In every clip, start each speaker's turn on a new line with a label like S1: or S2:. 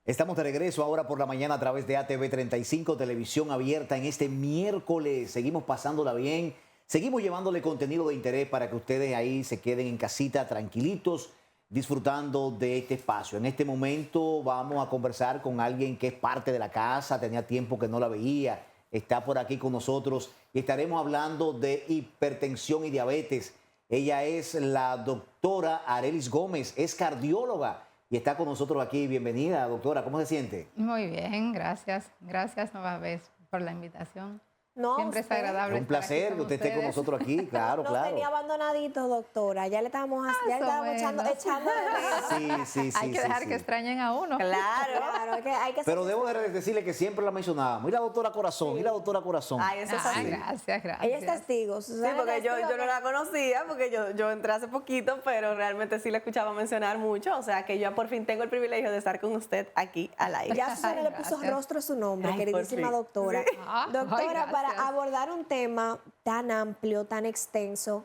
S1: Estamos de regreso ahora por la mañana a través de ATV 35, televisión abierta en este miércoles. Seguimos pasándola bien, seguimos llevándole contenido de interés para que ustedes ahí se queden en casita tranquilitos, disfrutando de este espacio. En este momento vamos a conversar con alguien que es parte de la casa, tenía tiempo que no la veía, está por aquí con nosotros y estaremos hablando de hipertensión y diabetes. Ella es la doctora Arelis Gómez, es cardióloga y está con nosotros aquí. Bienvenida, doctora. ¿Cómo se siente?
S2: Muy bien, gracias. Gracias nueva vez por la invitación.
S3: No,
S2: Siempre es
S3: usted
S1: Es
S2: agradable
S1: un
S2: estar aquí
S1: placer que
S2: con
S1: usted esté con
S2: ustedes.
S1: nosotros aquí. Claro,
S3: nos tenía
S1: claro.
S3: abandonaditos, doctora. Ya le estábamos, ya le
S2: Más o
S3: estábamos echando,
S2: menos.
S3: echando de menos.
S1: Sí, sí,
S2: Hay
S1: sí,
S2: que
S1: sí,
S2: dejar
S1: sí.
S2: que extrañen a uno.
S3: Claro, hay que
S1: Pero
S3: ser
S1: debo de
S3: sincero.
S1: decirle que siempre la mencionábamos. Mira, doctora Corazón, mira, doctora Corazón.
S4: Ay, eso es
S2: Ah,
S4: así.
S2: gracias, gracias.
S3: Ella es testigo.
S4: Sí, porque yo no la conocía, porque yo entré hace poquito, pero realmente sí la escuchaba mencionar mucho. O sea, que yo por fin tengo el privilegio de estar con usted aquí al aire.
S3: Ya Susana le puso
S2: Gracias.
S3: rostro a su nombre,
S4: Ay,
S3: queridísima
S4: por fin.
S3: doctora.
S4: Sí.
S2: Ay,
S3: Doctora, para
S2: gracias.
S3: abordar un tema tan amplio, tan extenso,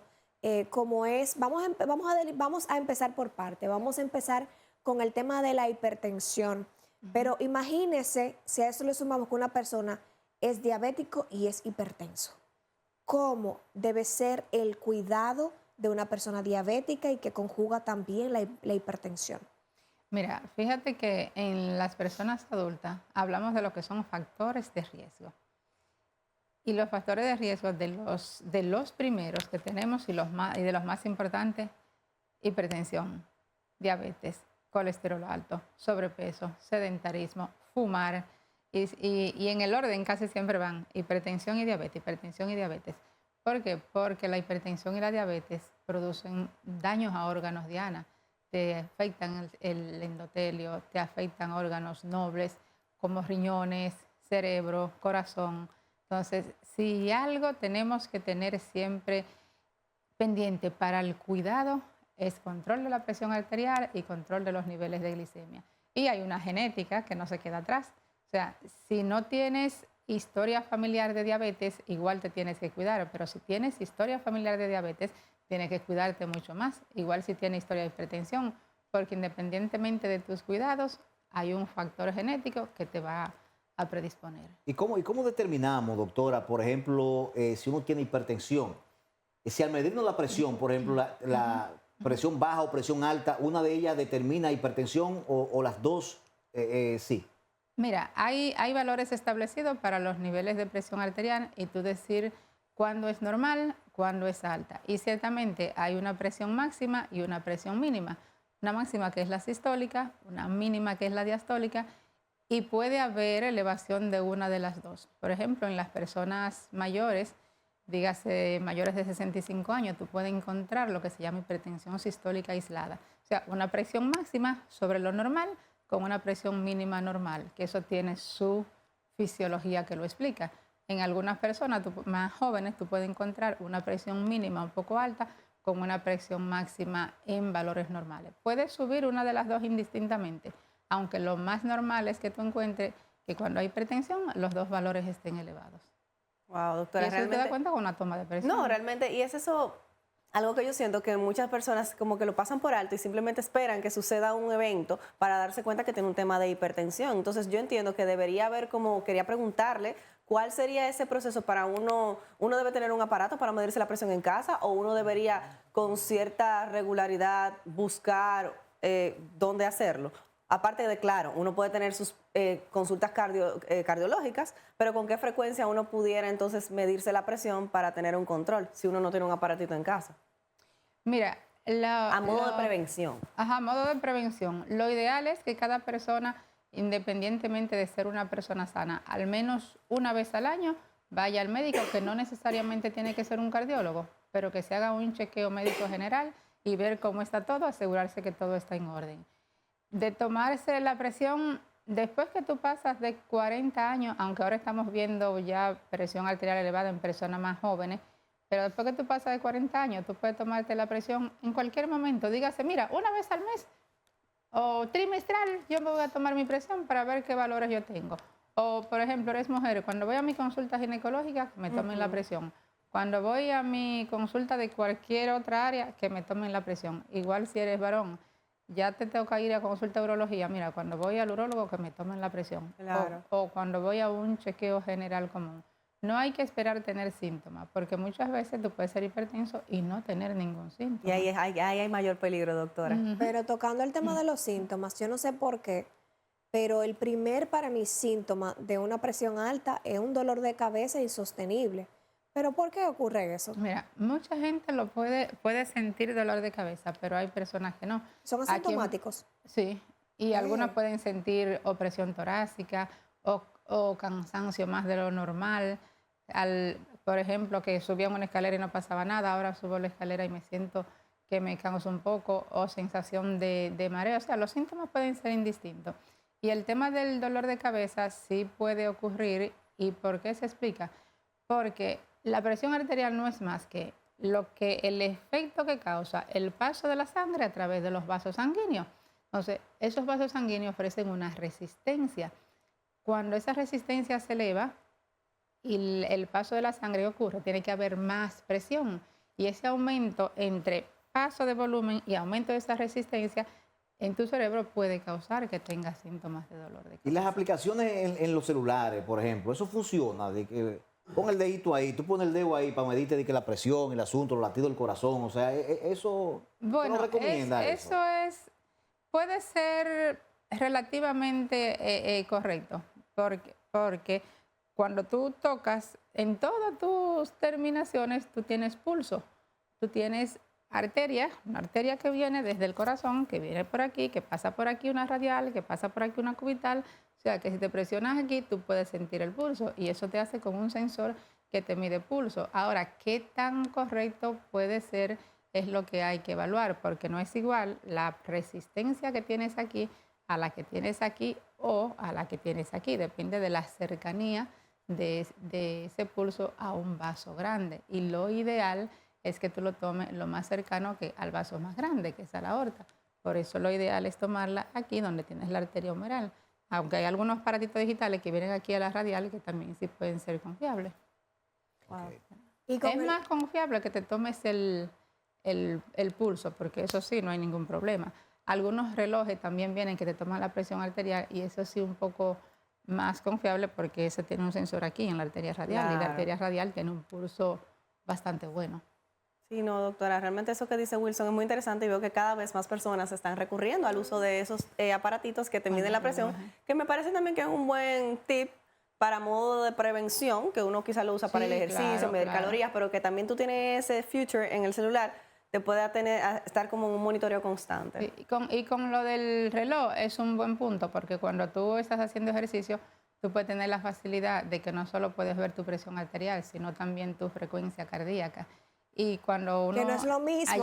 S3: como es, vamos a empezar por parte. Vamos a empezar con el tema de la hipertensión. Pero imagínese si a eso le sumamos que una persona es diabético y es hipertenso. ¿Cómo debe ser el cuidado de una persona diabética y que conjuga también la hipertensión?
S2: Mira, fíjate que en las personas adultas hablamos de lo que son factores de riesgo. Y los factores de riesgo de los primeros que tenemos y de los más importantes, hipertensión, diabetes, colesterol alto, sobrepeso, sedentarismo, fumar. Y en el orden casi siempre van hipertensión y diabetes, hipertensión y diabetes. ¿Por qué? Porque la hipertensión y la diabetes producen daños a órganos diana, te afectan el endotelio, te afectan órganos nobles como riñones, cerebro, corazón. Entonces, si algo tenemos que tener siempre pendiente para el cuidado es control de la presión arterial y control de los niveles de glicemia. Y hay una genética que no se queda atrás. O sea, si no tienes historia familiar de diabetes, igual te tienes que cuidar, pero si tienes historia familiar de diabetes, tienes que cuidarte mucho más. Igual si tienes historia de hipertensión, porque independientemente de tus cuidados, hay un factor genético que te va a predisponer.
S1: ¿Y cómo determinamos, doctora, por ejemplo, si uno tiene hipertensión? Si al medirnos la presión, por ejemplo, la presión baja o presión alta, una de ellas determina hipertensión o las dos, sí.
S2: Mira, hay valores establecidos para los niveles de presión arterial y tú decir cuándo es normal, cuándo es alta. Y ciertamente hay una presión máxima y una presión mínima. Una máxima que es la sistólica, una mínima que es la diastólica y puede haber elevación de una de las dos. Por ejemplo, en las personas mayores, dígase mayores de 65 años, tú puedes encontrar lo que se llama hipertensión sistólica aislada. O sea, una presión máxima sobre lo normal con una presión mínima normal, que eso tiene su fisiología que lo explica. En algunas personas más jóvenes tú puedes encontrar una presión mínima un poco alta con una presión máxima en valores normales. Puedes subir una de las dos indistintamente, aunque lo más normal es que tú encuentres que cuando hay hipertensión los dos valores estén elevados.
S4: Wow,
S2: Y
S4: doctora,
S2: eso te da cuenta con una toma de presión.
S4: No, realmente, y es eso algo que yo siento que muchas personas como que lo pasan por alto y simplemente esperan que suceda un evento para darse cuenta que tiene un tema de hipertensión. Entonces yo entiendo que debería haber quería preguntarle, ¿cuál sería ese proceso para uno debe tener un aparato para medirse la presión en casa o uno debería con cierta regularidad buscar dónde hacerlo? Aparte de, claro, uno puede tener sus consultas cardiológicas, pero ¿con qué frecuencia uno pudiera entonces medirse la presión para tener un control si uno no tiene un aparatito en casa?
S2: Mira,
S4: A modo de prevención.
S2: Ajá, modo de prevención. Lo ideal es que cada persona, independientemente de ser una persona sana, al menos una vez al año vaya al médico, que no necesariamente tiene que ser un cardiólogo, pero que se haga un chequeo médico general y ver cómo está todo, asegurarse que todo está en orden. De tomarse la presión, después que tú pasas de 40 años, aunque ahora estamos viendo ya presión arterial elevada en personas más jóvenes, pero después que tú pasas de 40 años, tú puedes tomarte la presión en cualquier momento. Dígase, mira, una vez al mes o trimestral, yo me voy a tomar mi presión para ver qué valores yo tengo. O, por ejemplo, eres mujer, cuando voy a mi consulta ginecológica, me tomen la presión. Cuando voy a mi consulta de cualquier otra área, que me tomen la presión. Igual si eres varón. ya te toca ir a consulta de urología, mira, cuando voy al urólogo que me tomen la presión.
S4: Claro.
S2: O cuando voy a un chequeo general común. No hay que esperar tener síntomas, porque muchas veces tú puedes ser hipertenso y no tener ningún
S4: Y
S2: síntoma.
S4: ahí hay mayor peligro, doctora.
S3: Pero tocando el tema de los síntomas, yo no sé por qué, pero el primer para mí síntoma de una presión alta es un dolor de cabeza insostenible. ¿Pero por qué ocurre eso?
S2: Mira, mucha gente lo puede sentir dolor de cabeza, pero hay personas que no.
S3: ¿Son
S2: Aquí-
S3: asintomáticos?
S2: Sí, y algunas pueden sentir opresión torácica o cansancio más de lo normal. Por ejemplo, que subía una escalera y no pasaba nada, ahora subo la escalera y me siento que me canso un poco, o sensación de mareo. O sea, los síntomas pueden ser indistintos. Y el tema del dolor de cabeza sí puede ocurrir. ¿Y por qué se explica? Porque la presión arterial no es más que el efecto que causa el paso de la sangre a través de los vasos sanguíneos. Entonces, esos vasos sanguíneos ofrecen una resistencia. Cuando esa resistencia se eleva y el paso de la sangre ocurre, tiene que haber más presión. Y ese aumento entre paso de volumen y aumento de esa resistencia en tu cerebro puede causar que tengas síntomas de dolor de cabeza.
S1: Y las aplicaciones en los celulares, por ejemplo, eso funciona, de que pon el dedito ahí, tú pones el dedo ahí para medirte de que la presión, el asunto, los latidos del corazón, o sea, eso
S2: Bueno,
S1: no recomienda eso.
S2: puede ser relativamente correcto, porque cuando tú tocas, en todas tus terminaciones, tú tienes pulso, tú tienes arteria, una arteria que viene desde el corazón, que viene por aquí, que pasa por aquí una radial, que pasa por aquí una cubital, o sea que si te presionas aquí, tú puedes sentir el pulso y eso te hace con un sensor que te mide pulso. Ahora, ¿qué tan correcto puede ser? Es lo que hay que evaluar, porque no es igual la resistencia que tienes aquí a la que tienes aquí o a la que tienes aquí. Depende de la cercanía de ese pulso a un vaso grande. Y lo ideal es que tú lo tomes lo más cercano al vaso más grande, que es a la aorta. Por eso lo ideal es tomarla aquí donde tienes la arteria humeral. Aunque hay algunos aparatitos digitales que vienen aquí a la radial que también sí pueden ser confiables.
S4: Wow.
S3: Y con
S2: Es
S3: el-
S2: más confiable que te tomes el pulso, porque eso sí, no hay ningún problema. Algunos relojes también vienen que te toman la presión arterial y eso sí un poco más confiable porque ese tiene un sensor aquí en la arteria radial y la
S4: Claro.
S2: arteria radial tiene un pulso bastante bueno.
S4: Sí, no, doctora, realmente eso que dice Wilson es muy interesante y veo que cada vez más personas están recurriendo al uso de esos aparatitos que te miden la presión, que me parece también que es un buen tip para modo de prevención, que uno quizá lo usa para el
S2: Sí,
S4: ejercicio,
S2: claro,
S4: medir
S2: claro.
S4: calorías, pero que también tú tienes ese feature en el celular, te puede estar como en un monitoreo constante.
S2: Y con lo del reloj es un buen punto porque cuando tú estás haciendo ejercicio, tú puedes tener la facilidad de que no solo puedes ver tu presión arterial, sino también tu frecuencia cardíaca. Y cuando uno...
S3: que no es lo mismo,
S2: Ay,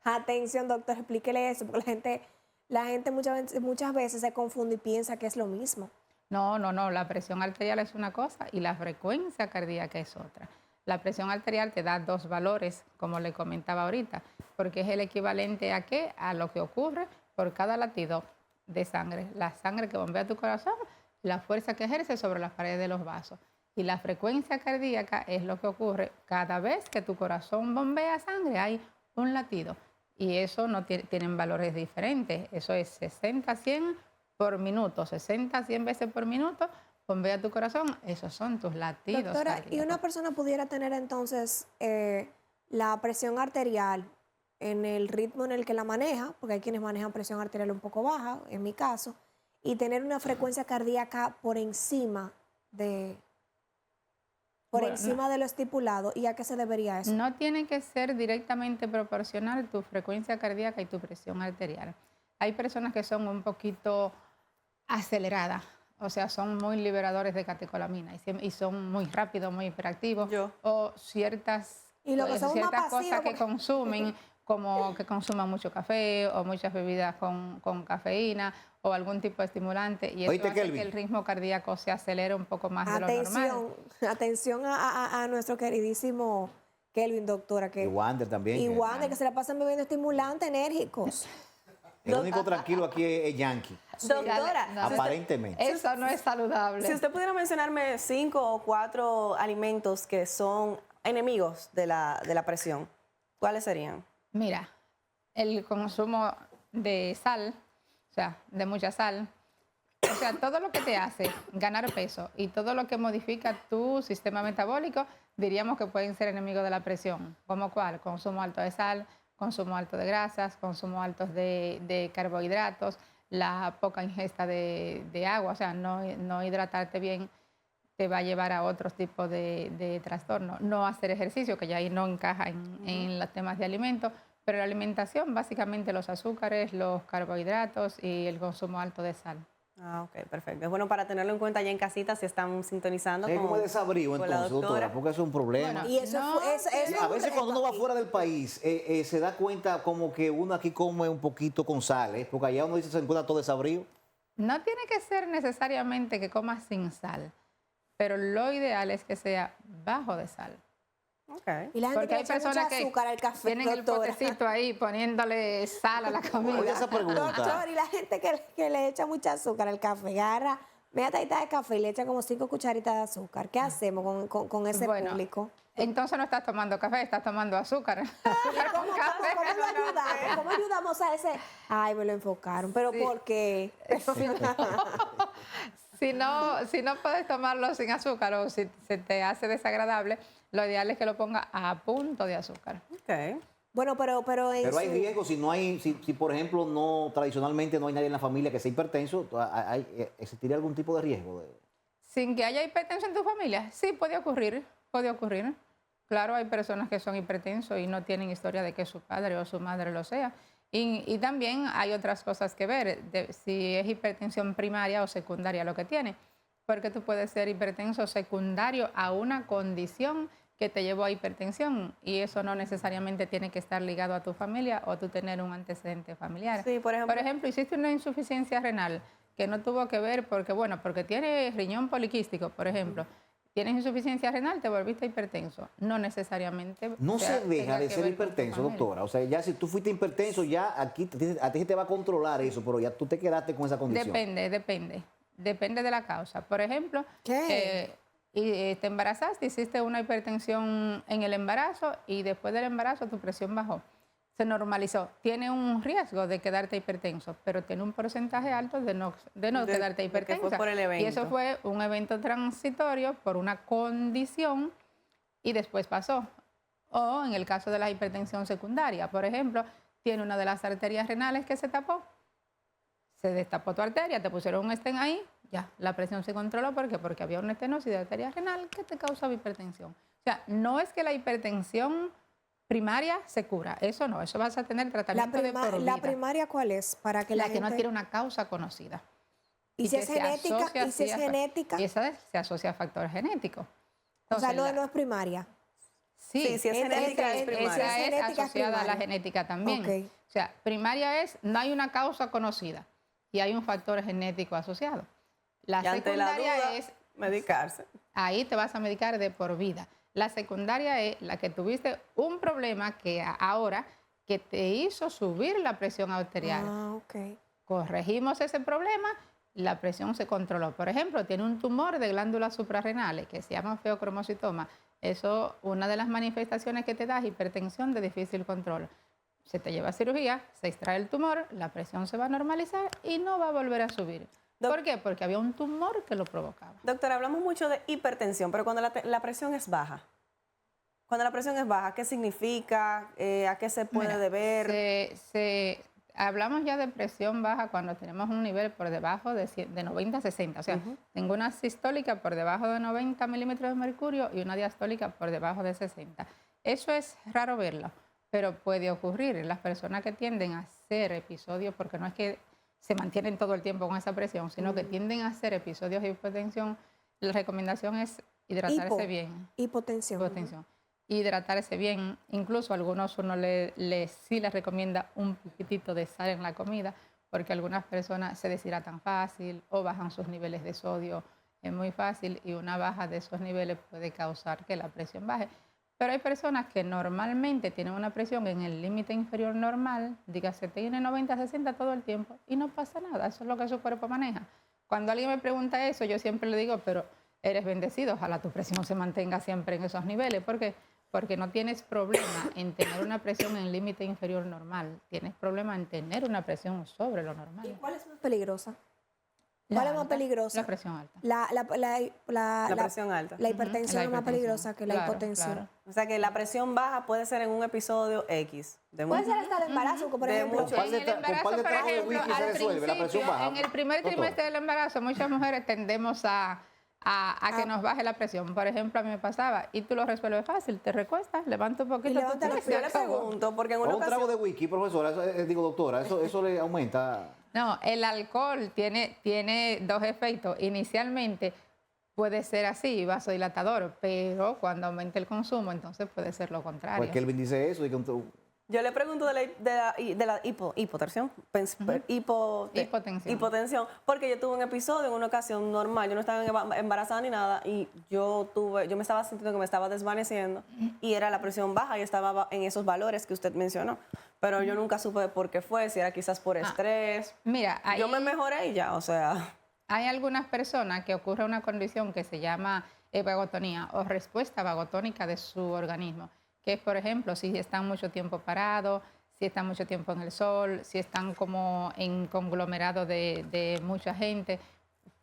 S3: atención, doctor, explíquele eso, porque la gente muchas veces se confunde y piensa que es lo mismo.
S2: No, la presión arterial es una cosa y la frecuencia cardíaca es otra. La presión arterial te da dos valores, como le comentaba ahorita, porque es el equivalente a ¿qué? A lo que ocurre por cada latido de sangre. La sangre que bombea tu corazón, la fuerza que ejerce sobre las paredes de los vasos. Y la frecuencia cardíaca es lo que ocurre cada vez que tu corazón bombea sangre, hay un latido. Y eso no tienen valores diferentes. Eso es 60, 100 por minuto, 60, 100 veces por minuto, bombea tu corazón, esos son tus latidos.
S3: Doctora, ¿y
S2: cardíacos.
S3: una persona pudiera tener entonces la presión arterial en el ritmo en el que la maneja, porque hay quienes manejan presión arterial un poco baja, en mi caso, y tener una frecuencia cardíaca por encima de lo estipulado? ¿Y a qué se debería eso?
S2: No tiene que ser directamente proporcional tu frecuencia cardíaca y tu presión arterial. Hay personas que son un poquito aceleradas, o sea, son muy liberadores de catecolamina y son muy rápidos, muy hiperactivos,
S4: Yo.
S2: o ciertas
S3: Y lo que son más
S2: cosas
S3: pasivos,
S2: que consumen, como que consuman mucho café o muchas bebidas con cafeína o algún tipo de estimulante, y eso
S1: Oíste,
S2: hace
S1: Kelvin.
S2: que el ritmo cardíaco se acelere un poco más de lo normal.
S3: Atención a nuestro queridísimo Kelvin, doctora,
S1: Y
S3: que
S1: Wander también.
S3: igual de que se la pasan bebiendo estimulantes enérgicos.
S1: El único tranquilo aquí es Yankee,
S4: Doctora,
S2: No,
S1: aparentemente.
S2: Eso no es saludable.
S4: si usted pudiera mencionarme 5 o 4 alimentos que son enemigos de la presión, ¿cuáles serían?
S2: Mira, el consumo de sal, o sea, de mucha sal. O sea, todo lo que te hace ganar peso y todo lo que modifica tu sistema metabólico, diríamos que pueden ser enemigos de la presión. ¿Como cuál? Consumo alto de sal, consumo alto de grasas, consumo alto de carbohidratos, la poca ingesta de agua, o sea, no hidratarte bien te va a llevar a otros tipos de trastornos. No hacer ejercicio, que ya ahí no encaja en los temas de alimentos, pero la alimentación, básicamente los azúcares, los carbohidratos y el consumo alto de sal.
S4: Ah, ok, perfecto. Es bueno para tenerlo en cuenta ya en casita si están sintonizando
S1: Es como
S4: con,
S1: desabrigo
S4: con la
S1: entonces, doctora, porque eso es un problema.
S2: Bueno,
S3: Y eso,
S2: No,
S3: eso
S1: A
S3: es un
S1: veces cuando
S3: reto
S1: uno va
S3: aquí.
S1: fuera del país, se da cuenta como que uno aquí come un poquito con sal, ¿eh? Porque allá uno dice se encuentra todo desabrido.
S2: No tiene que ser necesariamente que comas sin sal, pero lo ideal es que sea bajo de sal.
S4: Ok.
S3: Y la gente
S2: Porque
S3: que le
S2: hay
S3: echa mucha
S2: personas que
S3: azúcar al café,
S2: tienen el
S3: doctora.
S2: potecito ahí poniéndole sal a la
S1: Oye,
S2: comida.
S1: esa pregunta.
S3: Doctor, y la gente que le echa mucha azúcar al café, agarra media tacita de café y le echa como 5 cucharitas de azúcar. ¿Qué hacemos con ese
S2: Bueno,
S3: público?
S2: entonces no estás tomando café, estás tomando azúcar. Azúcar con café.
S3: ¿Cómo lo ayudamos? ¿Cómo ayudamos a ese? Ay, me lo enfocaron, pero
S2: Sí.
S3: ¿por qué?
S2: Si no puedes tomarlo sin azúcar o si se te hace desagradable, lo ideal es que lo ponga a punto de azúcar.
S4: Ok.
S3: Bueno, pero en
S1: Pero hay
S3: su-
S1: riesgos si no hay, si por ejemplo no tradicionalmente no hay nadie en la familia que sea hipertenso, ¿existiría algún tipo de riesgo?
S2: Sin que haya hipertensión en tu familia, sí puede ocurrir, puede ocurrir. Claro, hay personas que son hipertensos y no tienen historia de que su padre o su madre lo sea. Y también hay otras cosas que ver, si es hipertensión primaria o secundaria lo que tiene, porque tú puedes ser hipertenso secundario a una condición que te llevó a hipertensión y eso no necesariamente tiene que estar ligado a tu familia o tú tener un antecedente familiar.
S4: Sí, por ejemplo.
S2: Por ejemplo, hiciste una insuficiencia renal que no tuvo que ver porque tienes riñón poliquístico, por ejemplo. Tienes insuficiencia renal, te volviste hipertenso. No necesariamente.
S1: No se deja
S2: tenga
S1: de
S2: que
S1: ser
S2: ver con tu
S1: hipertenso,
S2: familia.
S1: doctora. O sea, ya si tú fuiste hipertenso, ya aquí a ti se te va a controlar eso, pero ya tú te quedaste con esa condición.
S2: Depende de la causa. Por ejemplo,
S3: ¿Qué?
S2: te embarazaste, hiciste una hipertensión en el embarazo y después del embarazo tu presión bajó. Se normalizó. Tiene un riesgo de quedarte hipertenso, pero tiene un porcentaje alto de no quedarte
S4: de que fue
S2: hipertenso.
S4: por el
S2: Y eso
S4: evento.
S2: fue un evento transitorio por una condición y después pasó. O en el caso de la hipertensión secundaria, por ejemplo, tiene una de las arterias renales que se tapó. Se destapó tu arteria, te pusieron un stent ahí, ya, la presión se controló. ¿Por qué? Porque había una estenosis de arteria renal que te causaba hipertensión. O sea, no es que la hipertensión primaria se cura, eso no, eso vas a tener tratamiento de por
S3: ¿La
S2: vida.
S3: primaria cuál es? Para que la
S2: La que no
S3: gente-
S2: tiene una causa conocida.
S3: ¿Y si
S2: que
S3: es
S2: se
S3: genética?
S2: asocia
S3: ¿Y si es
S2: así a-
S3: genética?
S2: Y esa se asocia a factores genéticos.
S3: O sea,
S2: Entonces,
S3: no es primaria.
S4: Sí, si es genética, es primaria.
S2: esa es
S3: Genética es
S2: asociada a la
S3: primaria.
S2: genética también.
S3: Ok.
S2: O sea, primaria es, no hay una causa conocida y hay un factor genético asociado. La
S4: Y ante la
S2: secundaria
S4: duda,
S2: es,
S4: medicarse.
S2: ahí te vas a medicar de por vida. La secundaria es la que tuviste un problema que ahora que te hizo subir la presión arterial.
S3: Ah, ok.
S2: Corregimos ese problema, la presión se controló. Por ejemplo, tiene un tumor de glándulas suprarrenales que se llama feocromocitoma. Eso, una de las manifestaciones que te da es hipertensión de difícil control. Se te lleva a cirugía, se extrae el tumor, la presión se va a normalizar y no va a volver a subir. ¿Por qué? Porque había un tumor que lo provocaba.
S4: Doctora, hablamos mucho de hipertensión, pero cuando la presión es baja. Cuando la presión es baja, ¿qué significa? ¿A qué se puede
S2: Mira,
S4: deber?
S2: hablamos ya de presión baja cuando tenemos un nivel por debajo de 90 a 60. O sea, tengo una sistólica por debajo de 90 milímetros de mercurio y una diastólica por debajo de 60. Eso es raro verlo, pero puede ocurrir en las personas que tienden a hacer episodios, porque no es que se mantienen todo el tiempo con esa presión, sino que tienden a hacer episodios de hipotensión. La recomendación es hidratarse bien.
S3: Hipotensión.
S2: Hipotensión. Hidratarse bien. Incluso a algunos uno sí les recomienda un poquitito de sal en la comida, porque algunas personas se deshidratan fácil o bajan sus niveles de sodio muy fácil y una baja de esos niveles puede causar que la presión baje. Pero hay personas que normalmente tienen una presión en el límite inferior normal, dígase, tiene 90, 60 todo el tiempo y no pasa nada, eso es lo que su cuerpo maneja. Cuando alguien me pregunta eso, yo siempre le digo, pero eres bendecido, ojalá tu presión se mantenga siempre en esos niveles. ¿Por qué? porque no tienes problema en tener una presión en límite inferior normal, tienes problema en tener una presión sobre lo
S3: ¿Y
S2: normal.
S3: cuál es más peligrosa?
S2: La
S3: ¿Cuál es más
S2: alta,
S3: peligrosa?
S2: La presión alta.
S4: La presión alta.
S3: La hipertensión es más peligrosa que la
S2: Claro,
S3: hipotensión.
S2: claro.
S4: O sea que la presión baja puede ser en un episodio X.
S3: Puede ser hasta el embarazo, por
S4: De
S3: ejemplo.
S4: mucho.
S1: ¿Con
S2: En el embarazo,
S1: cuál de
S2: por
S1: trago de
S2: ejemplo,
S1: whisky se
S2: al
S1: resuelve la presión
S2: principio,
S1: baja?
S2: en el primer
S1: Doctor.
S2: trimestre del embarazo, muchas mujeres tendemos a que nos baje la presión. Por ejemplo, a mí me pasaba, y tú lo resuelves fácil, te recuestas, levanta un poquito
S3: Y levanta
S2: tu
S3: los
S2: peso y
S4: Yo le
S2: acabó.
S4: pregunto, porque en
S1: O
S4: una
S1: un trago
S4: ocasión...
S1: de whisky, profesora, digo doctora, eso le aumenta.
S2: No, el alcohol tiene dos efectos. Inicialmente puede ser así, vasodilatador, pero cuando aumenta el consumo, entonces puede ser lo contrario.
S1: Pues Kelvin dice eso.
S4: Yo le pregunto de la hipotensión,
S2: Hipotensión.
S4: hipotensión, porque yo tuve un episodio en una ocasión normal, yo no estaba embarazada ni nada y yo me estaba sintiendo que me estaba desvaneciendo y era la presión baja y estaba en esos valores que usted mencionó, pero yo nunca supe por qué fue, si era quizás por estrés.
S2: Mira,
S4: Yo me mejoré y ya, o sea...
S2: hay algunas personas que ocurre una condición que se llama vagotonía o respuesta vagotónica de su organismo, que es, por ejemplo, si están mucho tiempo parados, si están mucho tiempo en el sol, si están como en conglomerado de mucha gente,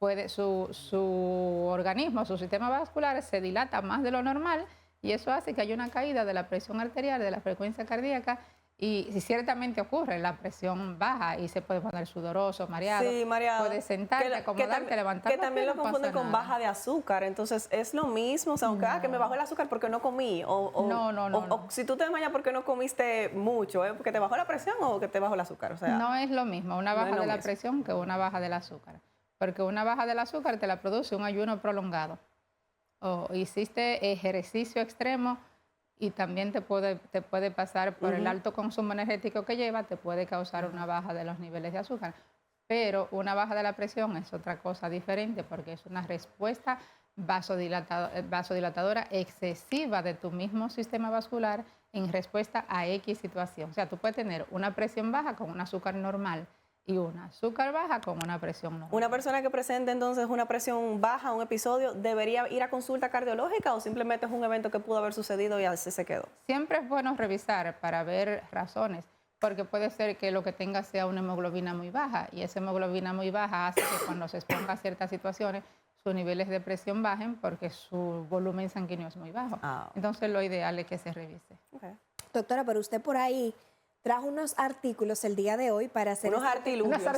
S2: su organismo, su sistema vascular se dilata más de lo normal y eso hace que haya una caída de la presión arterial, de la frecuencia cardíaca. Y si ciertamente ocurre, la presión baja y se puede poner sudoroso, mareado.
S4: Sí, mareado.
S2: Puedes sentarte, acomodarte, levantarte.
S4: Que también lo confunden con baja de azúcar. Entonces, es lo mismo. O sea, aunque que me bajó el azúcar porque no comí. O si tú te desmayas porque no comiste mucho, ¿eh? Porque te bajó la presión o que te bajó el azúcar. O sea,
S2: no es lo mismo una baja
S4: es lo
S2: de la
S4: mismo.
S2: presión que una baja del azúcar. Porque una baja del azúcar te la produce un ayuno prolongado. O hiciste ejercicio extremo y también te puede pasar por el alto consumo energético que lleva, te puede causar una baja de los niveles de azúcar. Pero una baja de la presión es otra cosa diferente porque es una respuesta vasodilatadora excesiva de tu mismo sistema vascular en respuesta a X situación. O sea, tú puedes tener una presión baja con un azúcar normal y una azúcar baja con una presión normal.
S4: una persona que presente entonces una presión baja, un episodio, ¿debería ir a consulta cardiológica o simplemente es un evento que pudo haber sucedido y así se quedó?
S2: Siempre es bueno revisar para ver razones, porque puede ser que lo que tenga sea una hemoglobina muy baja y esa hemoglobina muy baja hace que cuando se exponga a ciertas situaciones sus niveles de presión bajen porque su volumen sanguíneo es muy bajo. Entonces lo ideal es que se revise.
S4: Okay.
S3: Doctora, pero usted por ahí trajo unos artículos el día de hoy para hacer
S4: Unos artilugios.
S3: para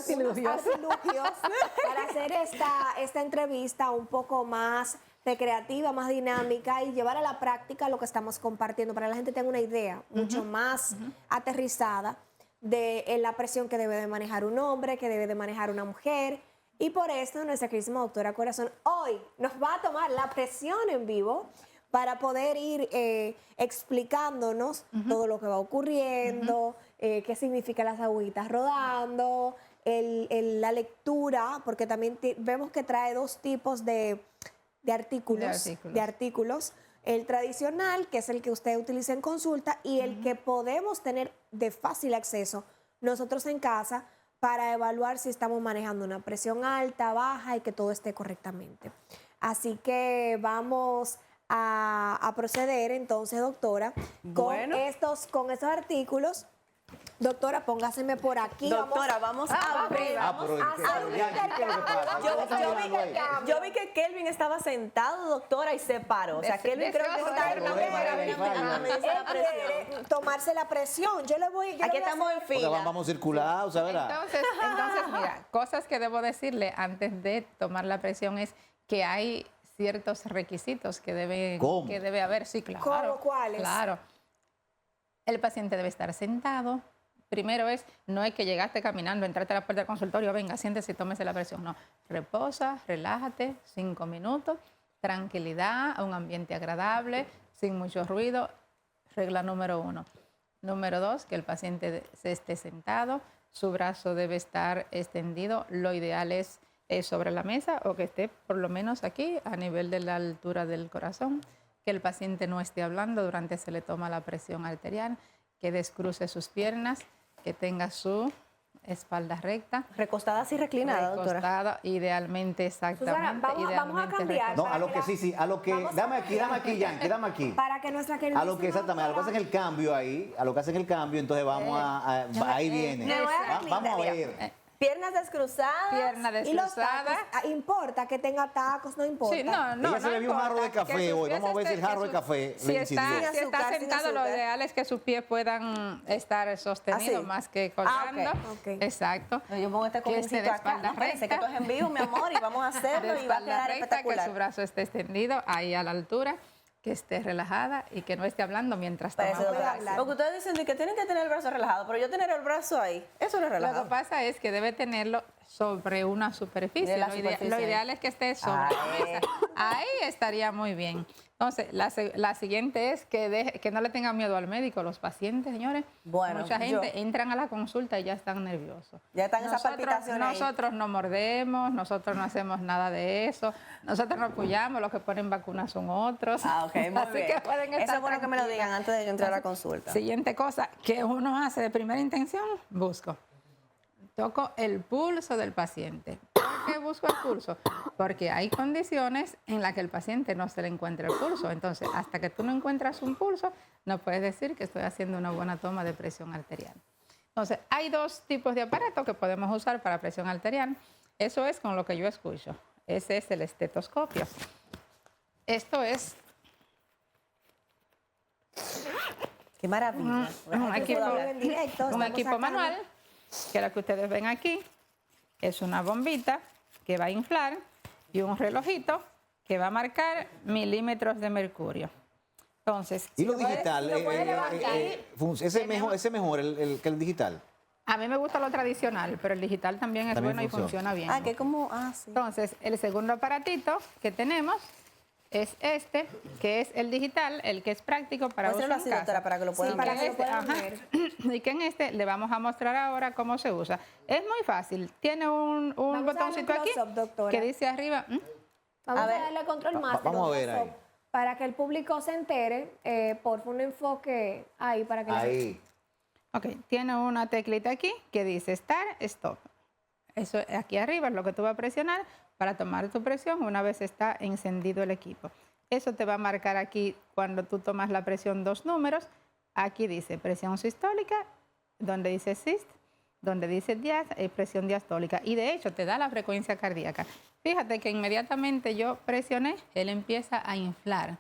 S3: hacer esta entrevista un poco más recreativa, más dinámica y llevar a la práctica lo que estamos compartiendo para que la gente tenga una idea mucho más aterrizada de la presión que debe de manejar un hombre, que debe de manejar una mujer. Y por esto nuestra queridísima doctora Corazón hoy nos va a tomar la presión en vivo para poder ir explicándonos todo lo que va ocurriendo, qué significa las agüitas rodando, la lectura, porque también vemos que trae dos tipos de artículos. El tradicional, que es el que usted utiliza en consulta, y el que podemos tener de fácil acceso nosotros en casa para evaluar si estamos manejando una presión alta, baja y que todo esté correctamente. Así que vamos a proceder entonces, doctora, con estos artículos. Doctora, póngaseme por aquí.
S4: Doctora, vamos a abrir. Yo vi que Kelvin estaba sentado, doctora, y se paró. O sea, Kelvin creo que está
S3: tomarse la presión.
S4: Aquí estamos en fila.
S1: Vamos a circular, o sea, ¿verdad?
S2: Entonces, mira, cosas que debo decirle antes de tomar la presión es que hay ciertos requisitos que debe haber. Sí, claro.
S3: ¿Cómo? ¿Cuáles?
S2: Claro. El paciente debe estar sentado. Primero no es que llegaste caminando, entraste a la puerta del consultorio, venga, siéntese y tómese la presión. No, reposa, relájate, 5 minutos, tranquilidad, un ambiente agradable, sin mucho ruido. Regla número 1. Número 2, que el paciente se esté sentado, su brazo debe estar extendido. Lo ideal es sobre la mesa o que esté por lo menos aquí a nivel de la altura del corazón. Que el paciente no esté hablando durante se le toma la presión arterial, que descruce sus piernas, que tenga su espalda recta.
S4: Recostada así reclinada, doctora.
S2: Recostada, idealmente, exactamente.
S3: vamos a
S2: idealmente
S3: cambiar.
S1: No,
S3: para
S1: a lo
S3: que
S1: que
S3: la-
S1: sí, a lo que,
S3: Vamos a
S1: dame aquí, Yankee, dame aquí.
S3: Para que nuestra querida
S1: A lo que exactamente, a lo que hacen el cambio ahí, a lo que hacen el cambio, entonces vamos ahí viene.
S3: me voy a
S1: Vamos a
S3: reclinar,
S1: ver.
S4: Piernas descruzadas.
S2: Pierna
S3: Y los
S2: descruzada.
S3: tacos, importa que tenga tacos, no importa.
S2: Sí, no, no,
S1: Ella se
S2: no
S1: bebió un jarro de
S2: importa.
S1: café
S2: Que sus
S1: hoy.
S2: pies
S1: Vamos a ver si el
S2: estén-
S1: jarro de
S2: que sus-
S1: café
S2: Si
S1: le
S2: está,
S1: incidió.
S2: si está
S4: Sin azúcar,
S2: sentado,
S4: sin
S2: lo
S4: azúcar.
S2: ideal es que sus pies puedan estar sostenidos
S4: Así.
S2: más que colgando.
S3: ok.
S2: Exacto.
S4: Yo pongo este
S2: Que esté
S4: cojincito
S2: de
S4: acá.
S2: espalda
S4: No, espérense, que
S2: recta.
S4: esto es en vivo, mi amor, y vamos a hacerlo
S2: De
S4: y va a
S2: espalda
S4: quedar
S2: recta, que
S4: espectacular.
S2: su brazo esté extendido ahí a la altura, que esté relajada y que no esté hablando mientras toma
S4: Parece,
S2: un
S4: doctora.
S2: brazo.
S4: Porque ustedes dicen de que tienen que tener el brazo relajado, pero yo tener el brazo ahí, eso no es
S2: Lo
S4: relajado.
S2: que pasa es que debe tenerlo sobre una superficie.
S4: De la
S2: Lo
S4: superficie.
S2: ideal es que esté sobre la
S4: Ahí.
S2: mesa. Ahí estaría muy bien. Entonces, la siguiente es que no le tengan miedo al médico. Los pacientes, señores,
S4: Bueno,
S2: mucha gente
S4: yo-
S2: entran a la consulta y ya están nerviosos.
S4: Ya están esas palpitaciones ahí.
S2: Nosotros no mordemos, nosotros no hacemos nada de eso, nosotros no apoyamos, los que ponen vacunas son otros.
S4: Ah, ok, muy
S2: Así
S4: bien.
S2: que pueden estar
S4: Eso es bueno que me lo
S2: tranquilas.
S4: digan antes de entrar a la consulta.
S2: Siguiente cosa que uno hace de primera intención, busco. Toco el pulso del paciente. ¿Por qué busco el pulso? Porque hay condiciones en las que el paciente no se le encuentra el pulso. Entonces, hasta que tú no encuentras un pulso, no puedes decir que estoy haciendo una buena toma de presión arterial. Entonces, hay dos tipos de aparatos que podemos usar para presión arterial. Eso es con lo que yo escucho. Ese es el estetoscopio. Esto es
S4: Qué maravilla.
S2: un equipo,
S3: en directo,
S2: un
S3: estamos
S2: equipo
S3: sacando-
S2: manual, que lo que ustedes ven aquí es una bombita que va a inflar y un relojito que va a marcar milímetros de mercurio. Entonces,
S1: Y lo
S2: si lo puedes-
S1: digital,
S2: si lo puedes levantar,
S1: ese mejor que el digital.
S2: a mí me gusta lo tradicional, pero el digital también es
S1: También
S2: bueno y
S1: funciona.
S2: funciona bien.
S4: Ah, que como, sí.
S2: Entonces, el segundo aparatito que tenemos es este, que es el digital, el que es práctico para uso
S4: Muéstralo
S2: en
S4: así,
S2: casa.
S4: doctora, para que lo puedan
S3: para
S4: ver.
S3: que lo puedan
S2: Ajá.
S3: ver.
S2: Y que en este le vamos a mostrar ahora cómo se usa. Es muy fácil. Tiene un
S3: Vamos a darle un
S2: botoncito aquí
S3: close-up, doctora.
S2: que dice arriba.
S3: Vamos
S4: A
S3: a,
S4: ver.
S3: darle control más.
S1: vamos a ver ahí.
S3: Para que el público se entere, por un enfoque ahí para que
S1: Ahí.
S2: Ok, tiene una teclita aquí que dice Start, Stop. Eso aquí arriba es lo que tú vas a presionar para tomar tu presión una vez está encendido el equipo. Eso te va a marcar aquí cuando tú tomas la presión 2 números. Aquí dice presión sistólica, donde dice SIST, donde dice presión diastólica. Y de hecho te da la frecuencia cardíaca. Fíjate que inmediatamente yo presioné, él empieza a inflar.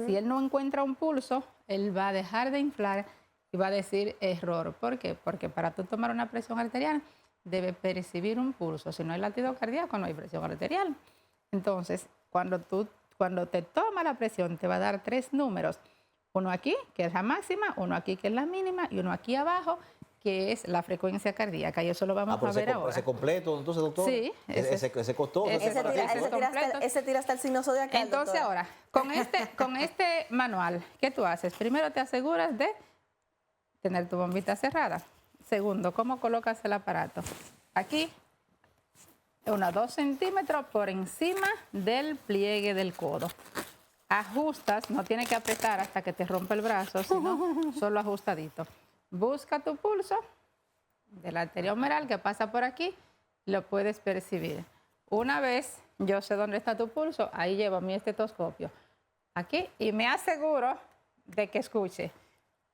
S2: Si él no encuentra un pulso, él va a dejar de inflar y va a decir error. ¿Por qué? Porque para tú tomar una presión arterial debe percibir un pulso. Si no hay latido cardíaco, no hay presión arterial. Entonces, cuando te toma la presión, te va a dar 3 números. Uno aquí, que es la máxima, uno aquí, que es la mínima, y uno aquí abajo, que es la frecuencia cardíaca. Y eso lo vamos a ver ahora.
S1: Ese completo, entonces, doctor.
S2: Sí,
S1: Ese costoso.
S2: ese
S1: ese
S2: completo.
S4: Ese tira hasta el signo zodiacal.
S2: Entonces
S4: doctora.
S2: ahora, con este manual, ¿qué tú haces? Primero te aseguras de tener tu bombita cerrada. Segundo, ¿cómo colocas el aparato? Aquí, unos 2 centímetros por encima del pliegue del codo. Ajustas, no tienes que apretar hasta que te rompa el brazo, sino solo ajustadito. Busca tu pulso de la arteria humeral que pasa por aquí, lo puedes percibir. Una vez yo sé dónde está tu pulso, ahí llevo mi estetoscopio aquí y me aseguro de que escuche,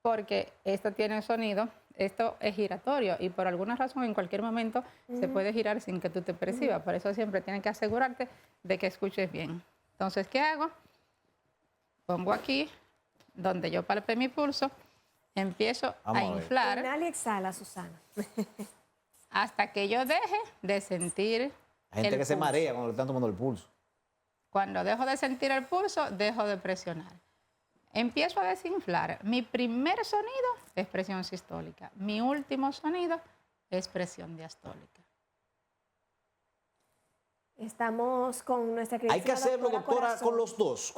S2: porque esto tiene sonido, esto es giratorio y por alguna razón en cualquier momento se puede girar sin que tú te percibas. Por eso siempre tienes que asegurarte de que escuches bien. Entonces, ¿qué hago? Pongo aquí donde yo palpé mi pulso, empiezo
S1: Vamos
S2: a
S1: a ver.
S2: inflar
S3: Inhala y exhala, Susana.
S2: hasta que yo deje de sentir
S1: Hay gente
S2: el
S1: que se
S2: pulso.
S1: marea cuando le están tomando el pulso.
S2: Cuando dejo de sentir el pulso, dejo de presionar. Empiezo a desinflar. Mi primer sonido es presión sistólica. Mi último sonido es presión diastólica.
S3: Estamos con nuestra querida
S1: Hay que hacerlo, doctora,
S3: Corazón.
S1: con los dos.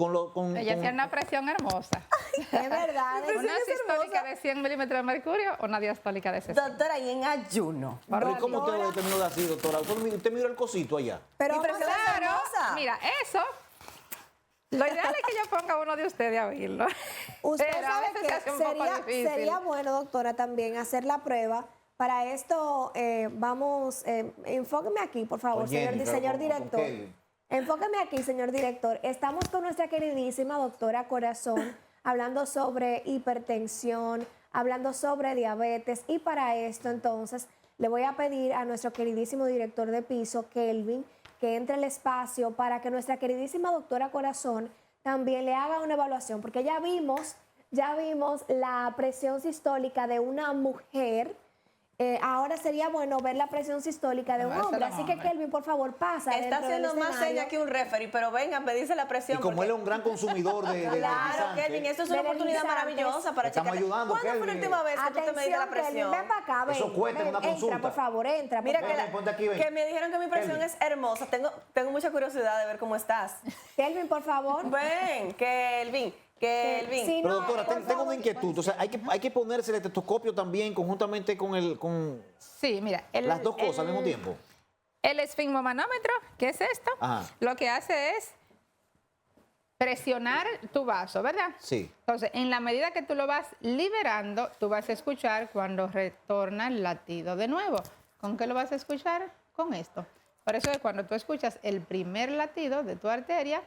S2: Ella tiene una presión hermosa.
S3: Es verdad.
S2: Una sistólica de 100 milímetros de mercurio o una diastólica de 60.
S4: Doctora, y en ayuno.
S1: Pero ¿y cómo usted
S3: Doctora.
S1: terminó de así, doctora? Usted miró el cosito allá.
S3: Pero
S4: Mi
S3: vamos
S4: presión
S3: a-
S4: es hermosa.
S2: Mira, eso, lo ideal es que yo ponga a uno de ustedes a oírlo.
S3: usted
S2: Pero a
S3: sabe
S2: veces se hace
S3: que
S2: un poco
S3: sería,
S2: difícil.
S3: sería bueno, doctora, también hacer la prueba Para esto, enfóqueme aquí, por favor,
S1: Con Jenny, pero
S3: señor
S1: con
S3: director.
S1: Kelvin.
S3: Enfóqueme aquí, señor director. Estamos con nuestra queridísima doctora Corazón, hablando sobre hipertensión, hablando sobre diabetes. Y para esto, entonces, le voy a pedir a nuestro queridísimo director de piso, Kelvin, que entre al espacio para que nuestra queridísima doctora Corazón también le haga una evaluación, porque ya vimos la presión sistólica de una mujer. Ahora sería bueno ver la presión sistólica de un hombre. Así que, Kelvin, por favor, pasa.
S4: Está haciendo más señas que un referee, pero venga, pedirse la presión.
S1: Y como él es un gran consumidor de
S4: Claro,
S1: energizantes,
S4: Kelvin, esto es una oportunidad maravillosa para
S1: Estamos
S4: checar.
S1: ayudando,
S4: ¿Cuándo fue la
S1: Kelvin.
S4: última vez que tú te mediste la presión?
S3: Kelvin, ven para acá, ven.
S1: Eso cuesta en una
S3: Entra,
S1: consulta.
S3: por favor, entra.
S4: Mira
S3: por
S4: que,
S3: favor.
S1: ponte aquí, ven.
S4: que me dijeron que mi presión
S1: Kelvin.
S4: es hermosa. Tengo mucha curiosidad de ver cómo estás.
S3: Kelvin, por favor.
S4: Ven, Kelvin.
S3: Sí,
S1: Pero
S3: no,
S1: doctora,
S3: por
S1: tengo
S3: favor.
S1: una inquietud. O sea, hay que ponerse el estetoscopio también conjuntamente con
S2: Sí, mira.
S1: las dos cosas al mismo tiempo.
S2: El esfigmomanómetro, ¿qué es esto?
S1: Ajá.
S2: Lo que hace es presionar tu vaso, ¿verdad?
S1: Sí.
S2: Entonces, en la medida que tú lo vas liberando, tú vas a escuchar cuando retorna el latido de nuevo. ¿Con qué lo vas a escuchar? Con esto. Por eso es cuando tú escuchas el primer latido de tu arteria,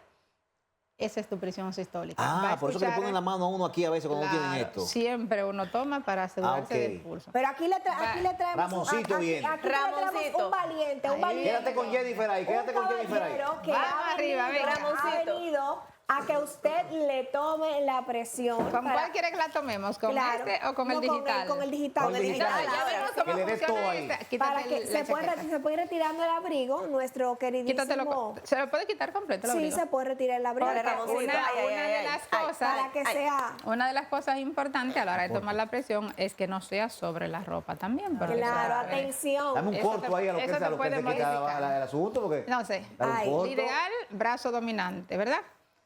S2: esa es tu presión sistólica. Va a
S1: Por eso que le
S2: escuchar-
S1: ponen la mano a uno aquí a veces cuando no tienen
S2: Claro,
S1: esto.
S2: siempre uno toma para asegurarse
S1: ok.
S2: del pulso.
S3: Pero aquí le traemos
S1: Ramoncito viene.
S3: aquí le traemos
S4: Ramoncito.
S3: un valiente, un
S2: Ahí.
S3: valiente.
S1: Quédate con Jennifer ahí, quédate
S3: Un
S1: con Jennifer ahí.
S3: caballero que
S2: Vamos
S3: ha
S2: arriba,
S3: venido,
S2: venga.
S3: ha
S4: Ramoncito.
S3: venido a que usted le tome la presión.
S2: ¿Con
S3: para-
S2: cuál quiere que la tomemos? ¿Con
S3: Claro.
S2: este o con el
S3: No,
S2: digital?
S3: Con el digital.
S1: Con el digital.
S2: Ya
S1: Ahora,
S2: vemos cómo
S1: que le dé
S2: funciona
S1: todo ahí.
S2: esta. Quítate
S3: Para que
S2: la
S3: se puede,
S2: chaqueta.
S3: se puede ir retirando el abrigo, nuestro queridísimo.
S2: Quítatelo. ¿Se lo puede quitar completo el
S3: Sí,
S2: abrigo?
S3: se puede retirar el abrigo.
S4: Órale,
S3: para-
S4: Ramoncito.
S2: Una,
S4: Ay,
S2: una de las cosas,
S3: para que sea.
S2: una de las cosas importantes a la hora de tomar la presión es que no sea sobre la ropa también. porque
S3: Claro,
S2: eso-
S3: atención.
S1: Dame un
S2: Eso
S1: corto
S2: te-
S1: ahí a lo que
S2: eso te
S1: sea, lo que
S2: puede
S1: se quita
S2: modificar.
S1: el asunto, porque
S2: No sé.
S1: dale un
S3: Ay,
S1: corto.
S2: Ideal, brazo dominante, ¿verdad?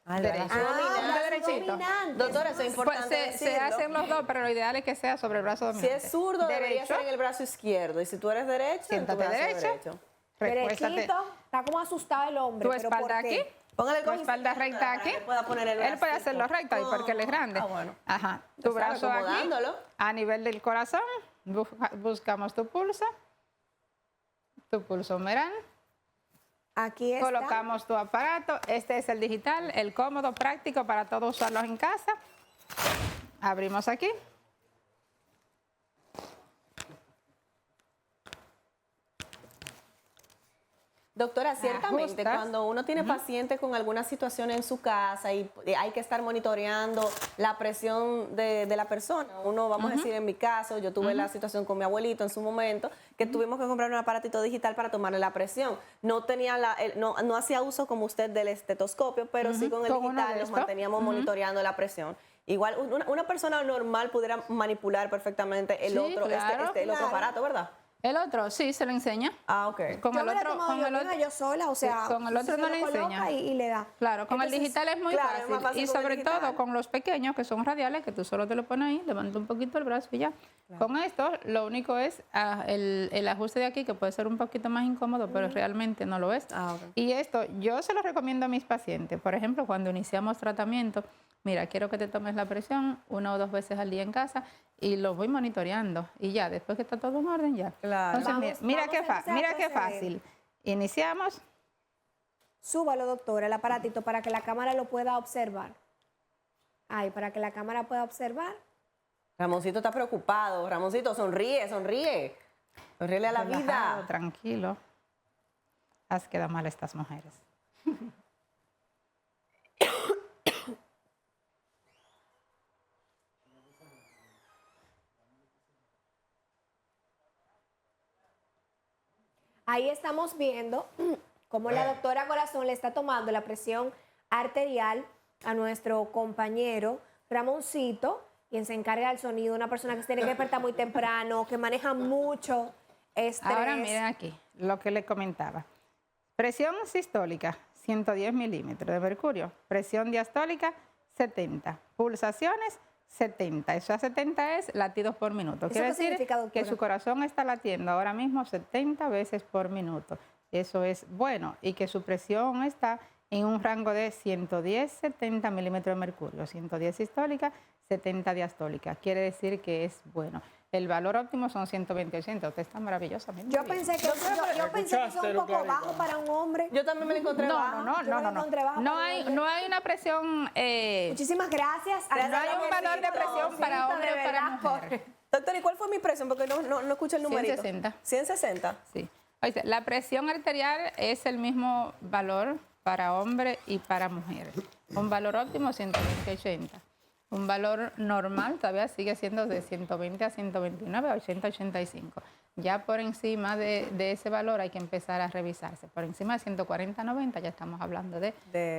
S4: Ah, el
S2: Derecho.
S4: brazo dominante.
S3: brazo
S2: derechito.
S3: dominante.
S4: Doctora, eso es importante
S2: Pues se
S4: decirlo.
S2: hacen los dos, pero lo ideal es que sea sobre el brazo
S4: Si
S2: dominante.
S4: es zurdo, debería
S2: Derecho,
S4: ser en el brazo izquierdo. Y si tú eres derecho, en tu
S2: siéntate
S4: brazo
S2: derecho.
S3: Derechito.
S2: recuéstate.
S3: Está como asustado el hombre.
S2: Tu
S3: pero
S2: espalda
S3: ¿por qué?
S2: aquí.
S4: Póngale
S2: Tu
S4: con
S2: espalda recta aquí.
S4: Para que pueda poner el
S2: Él puede
S4: bracito.
S2: hacerlo recto ahí porque él es grande.
S4: Ah, bueno.
S2: Ajá. Tu
S4: Ya sabe,
S2: brazo aquí.
S4: acomodándolo.
S2: A nivel del corazón. Buscamos tu pulso. Tu pulso humeral.
S3: Aquí está.
S2: Colocamos tu aparato. Este es el digital, el cómodo, práctico para todos usarlos en casa. Abrimos aquí.
S4: Doctora, ciertamente
S2: Ajustas.
S4: cuando uno tiene pacientes con alguna situación en su casa y hay que estar monitoreando la presión de la persona, uno, vamos a decir, en mi caso, yo tuve la situación con mi abuelito en su momento, que tuvimos que comprar un aparatito digital para tomarle la presión. No tenía no hacía uso como usted del estetoscopio, pero sí con el
S2: Con uno
S4: digital
S2: de
S4: nos
S2: estos.
S4: manteníamos monitoreando la presión. Igual una persona normal pudiera manipular perfectamente el
S2: Sí,
S4: otro,
S2: claro,
S4: el otro
S3: claro.
S4: aparato, ¿verdad?
S2: El otro, sí, se lo enseña.
S4: Ah, ok.
S2: Con
S3: Yo
S2: el
S3: me la he
S2: otro,
S3: tomado
S2: con
S3: yo
S2: el
S3: misma,
S2: otro.
S3: yo sola, o sea,
S2: con el otro
S3: se
S2: no
S3: lo
S2: le
S3: coloca
S2: enseña.
S3: y le da.
S2: Claro, con el
S3: Entonces,
S2: digital es muy
S4: claro, es
S2: fácil.
S4: más fácil
S2: Y
S4: con el
S2: sobre
S4: digital.
S2: todo con los pequeños, que son radiales, que tú solo te lo pones ahí, levanta un poquito el brazo y ya. Con esto, lo único es el ajuste de aquí, que puede ser un poquito más incómodo, pero realmente no lo es.
S4: Ah, ok.
S2: Y esto, yo se lo recomiendo a mis pacientes. Por ejemplo, cuando iniciamos tratamiento, mira, quiero que te tomes la presión 1 o 2 veces al día en casa y lo voy monitoreando. Y ya, después que está todo en orden, ya.
S4: Claro.
S2: Entonces,
S3: Vamos
S2: mira
S3: a empezar a
S2: qué
S3: proceder.
S2: fácil. Iniciamos.
S3: Súbalo, doctora, el aparatito para que la cámara lo pueda observar. Ay, para que la cámara pueda observar.
S4: Ramoncito está preocupado. Ramoncito, sonríe. Sonríele a la
S2: Relajado,
S4: vida.
S2: tranquilo. Haz quedar mal a estas mujeres.
S3: Ahí estamos viendo cómo la doctora Corazón le está tomando la presión arterial a nuestro compañero Ramoncito, quien se encarga del sonido, una persona que se tiene que despertar muy temprano, que maneja mucho estrés.
S2: Ahora miren aquí lo que le comentaba. Presión sistólica, 110 milímetros de mercurio. Presión diastólica, 70. Pulsaciones, 70. Eso a 70 es latidos por minuto.
S3: ¿Eso
S2: Quiere
S3: qué
S2: decir
S3: significa, doctora?
S2: que su corazón está latiendo ahora mismo 70 veces por minuto. Eso es bueno. Y que su presión está en un rango de 110, 70 milímetros de mercurio. 110 sistólica, 70 diastólica. Quiere decir que es bueno. El valor óptimo son 120-80. Usted está maravillosamente
S3: Yo
S2: bien.
S3: pensé que, yo pensé que son un poco bajo para un hombre.
S4: Yo también me lo encontré bajo.
S3: Yo me lo encontré bajo
S2: No
S3: para un
S2: hay,
S3: hombre.
S2: no hay una presión.
S3: Muchísimas gracias.
S2: No hay un valor de presión para hombre o para mujer.
S4: Doctor, ¿y cuál fue mi presión? Porque no escucho el numerito.
S2: 160.
S4: 160.
S2: Sí. Oye, la presión arterial es el mismo valor para hombre y para mujer. Un valor óptimo 120-80. Un valor normal todavía sigue siendo de 120 a 129, 80-85. Ya por encima de ese valor hay que empezar a revisarse. Por encima de 140-90 ya estamos hablando de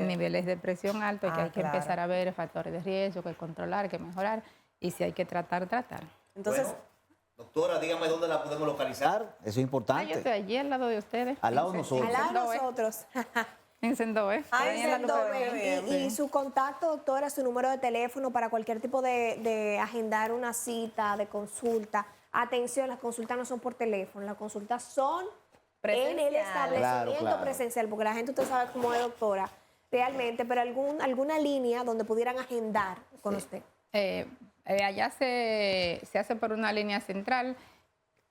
S2: niveles de presión alto y que hay que empezar a ver factores de riesgo, que controlar, que mejorar y si hay que tratar.
S4: Entonces,
S1: Bueno, doctora, dígame dónde la podemos localizar. Eso es
S2: Yo
S1: importante.
S2: estoy allí al lado de ustedes.
S1: Al lado de nosotros.
S3: Al lado de
S2: Sendó, ¿eh?
S3: nosotros.
S2: En Sendó, ¿eh?
S4: Ay,
S2: Ahí en la
S4: Sendó,
S2: Lupe
S4: bien,
S2: Verde.
S4: bien.
S3: Y su contacto, doctora, su número de teléfono para cualquier tipo de agendar una cita, de consulta. Atención, las consultas no son por teléfono, las consultas son en el
S4: Presencial.
S3: establecimiento
S1: Claro.
S3: presencial, porque la gente, usted sabe cómo es, doctora, realmente, pero alguna línea donde pudieran agendar con usted.
S2: Allá se hace por una línea central.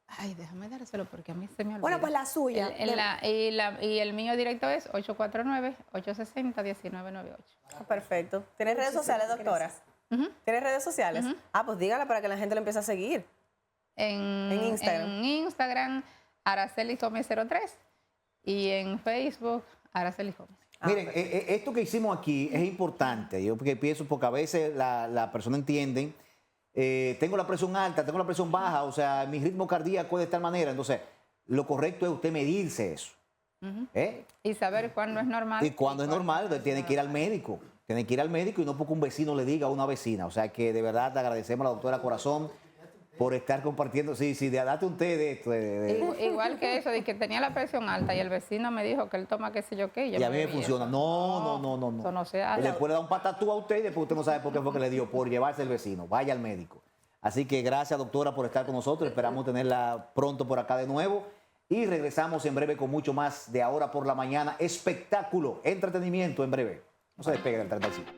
S2: Ay, déjame dárselo porque a mí se me olvida.
S3: Bueno, pues la suya.
S2: Y el mío directo es 849-860-1998.
S4: perfecto. ¿Tienes redes sociales, doctora? ¿Tienes redes sociales? Pues dígala para que la gente lo empiece a seguir.
S2: En
S4: Instagram.
S2: En Instagram, Araceli Gómez 03 y en Facebook, Araceli Gómez.
S1: Miren, esto que hicimos aquí es importante. Yo porque pienso, porque a veces la persona entiende, tengo la presión alta, tengo la presión baja, o sea, mi ritmo cardíaco es de tal manera. Entonces, lo correcto es usted medirse eso.
S2: Y saber cuándo es normal.
S1: Y cuando es normal, usted tiene que ir al médico. Tiene que ir al médico y no porque un vecino le diga a una vecina. O sea, que de verdad te agradecemos a la doctora Corazón por estar compartiendo. Sí, date un té de esto.
S2: Igual que eso, de que tenía la presión alta y el vecino me dijo que él toma qué sé yo qué.
S1: Y a mí me
S2: bebí
S1: funciona.
S2: eso.
S1: No.
S2: Eso no se hace.
S1: Le puede dar un patatú a usted y después usted no sabe por qué fue que le dio, por llevarse el vecino. Vaya al médico. Así que gracias, doctora, por estar con nosotros. Esperamos tenerla pronto por acá de nuevo. Y regresamos en breve con mucho más de Ahora por la Mañana. Espectáculo, entretenimiento en breve. No se despegue del 35.